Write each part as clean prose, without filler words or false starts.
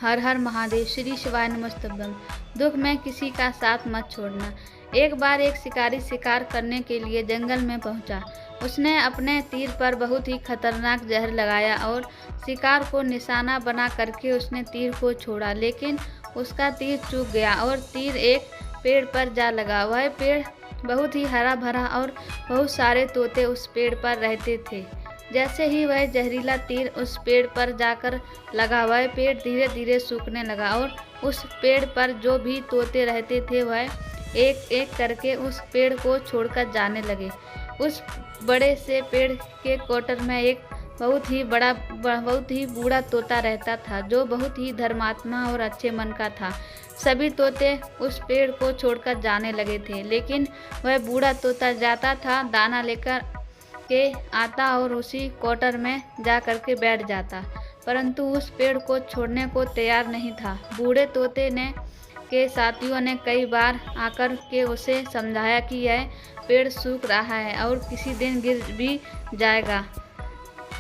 हर हर महादेव, श्री शिवाय नमस्तुभ्यम। दुख में किसी का साथ मत छोड़ना। एक बार एक शिकारी शिकार करने के लिए जंगल में पहुंचा। उसने अपने तीर पर बहुत ही खतरनाक जहर लगाया और शिकार को निशाना बना करके उसने तीर को छोड़ा, लेकिन उसका तीर चूक गया और तीर एक पेड़ पर जा लगा। वह पेड़ बहुत ही हरा भरा और बहुत सारे तोते उस पेड़ पर रहते थे। जैसे ही वह जहरीला तीर उस पेड़ पर जाकर लगा, वह पेड़ धीरे धीरे सूखने लगा और उस पेड़ पर जो भी तोते रहते थे वह एक एक करके उस पेड़ को छोड़कर जाने लगे। उस बड़े से पेड़ के कोटर में एक बहुत ही बूढ़ा तोता रहता था, जो बहुत ही धर्मात्मा और अच्छे मन का था। सभी तोते उस पेड़ को छोड़कर जाने लगे थे, लेकिन वह बूढ़ा तोता जाता था, दाना लेकर के आता और उसी कोटर में जा कर के बैठ जाता, परंतु उस पेड़ को छोड़ने को तैयार नहीं था। बूढ़े तोते ने के साथियों ने कई बार आकर के उसे समझाया कि यह पेड़ सूख रहा है और किसी दिन गिर भी जाएगा,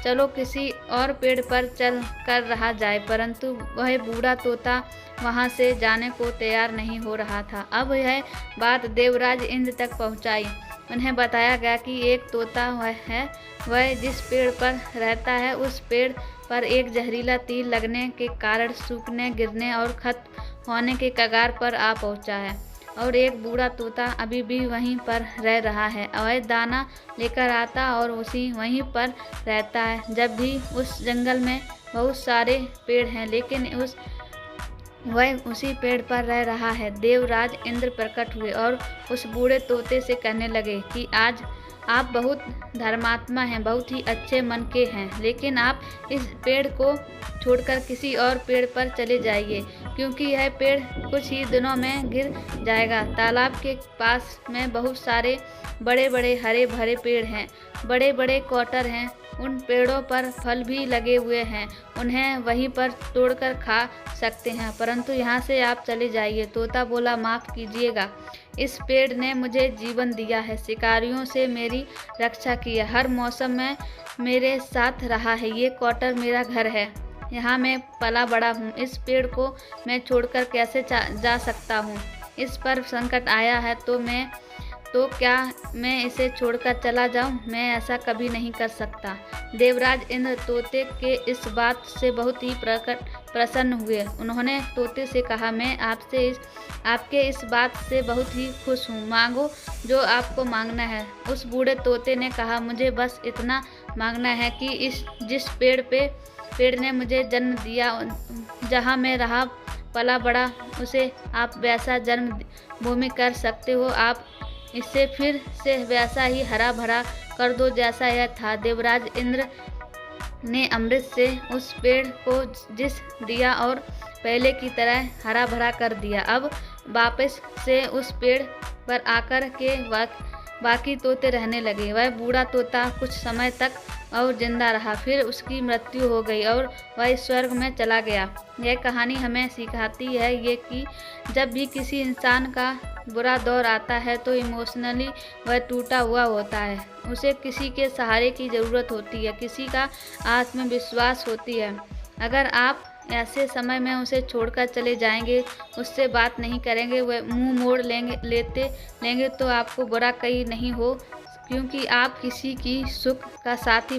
चलो किसी और पेड़ पर चल कर रहा जाए, परंतु वह बूढ़ा तोता वहां से जाने को तैयार नहीं हो रहा था। अब यह बात देवराज इंद्र तक पहुंचाई। उन्हें बताया गया कि एक तोता वह जिस पेड़ पर रहता है उस पेड़ पर एक जहरीला तीर लगने के कारण सूखने, गिरने और खत्म होने के कगार पर आ पहुंचा है, और एक बूढ़ा तोता अभी भी वहीं पर रह रहा है। वह दाना लेकर आता और वहीं पर रहता है। जब भी उस जंगल में बहुत सारे पेड़ हैं, लेकिन वह उसी पेड़ पर रह रहा है। देवराज इंद्र प्रकट हुए और उस बूढ़े तोते से कहने लगे कि आज आप बहुत धर्मात्मा हैं, बहुत ही अच्छे मन के हैं, लेकिन आप इस पेड़ को छोड़कर किसी और पेड़ पर चले जाइए, क्योंकि यह पेड़ कुछ ही दिनों में गिर जाएगा। तालाब के पास में बहुत सारे बड़े बड़े हरे भरे पेड़ हैं, बड़े बड़े क्वार्टर हैं, उन पेड़ों पर फल भी लगे हुए हैं, उन्हें वहीं पर तोड़कर खा सकते हैं, परंतु यहाँ से आप चले जाइए। तोता बोला, माफ़ कीजिएगा, इस पेड़ ने मुझे जीवन दिया है, शिकारियों से मेरी रक्षा की है, हर मौसम में मेरे साथ रहा है, ये क्वार्टर मेरा घर है, यहाँ मैं पला बड़ा हूँ, इस पेड़ को मैं छोड़कर कैसे जा सकता हूँ? इस पर संकट आया है तो क्या मैं इसे छोड़कर चला जाऊं? मैं ऐसा कभी नहीं कर सकता। देवराज इंद्र तोते के इस बात से बहुत ही प्रसन्न हुए। उन्होंने तोते से कहा, मैं आपके इस बात से बहुत ही खुश हूँ, मांगो जो आपको मांगना है। उस बूढ़े तोते ने कहा, मुझे बस इतना मांगना है कि जिस पेड़ ने मुझे जन्म दिया, जहाँ मैं रहा पला बड़ा, उसे आप वैसा जन्म भूमि कर सकते हो, आप इसे फिर से वैसा ही हरा भरा कर दो जैसा यह था। देवराज इंद्र ने अमृत से उस पेड़ को जिस दिया और पहले की तरह हरा भरा कर दिया। अब वापस से उस पेड़ पर आकर के बाकी तोते रहने लगे। वह बूढ़ा तोता कुछ समय तक और जिंदा रहा, फिर उसकी मृत्यु हो गई और वह स्वर्ग में चला गया। यह कहानी हमें सिखाती है ये कि जब भी किसी इंसान का बुरा दौर आता है तो इमोशनली वह टूटा हुआ होता है, उसे किसी के सहारे की ज़रूरत होती है, किसी का आत्मविश्वास होती है। अगर आप ऐसे समय में उसे छोड़कर चले जाएंगे, उससे बात नहीं करेंगे, वह मुंह मोड़ लेंगे तो आपको बुरा कहीं नहीं हो, क्योंकि आप किसी की सुख का साथी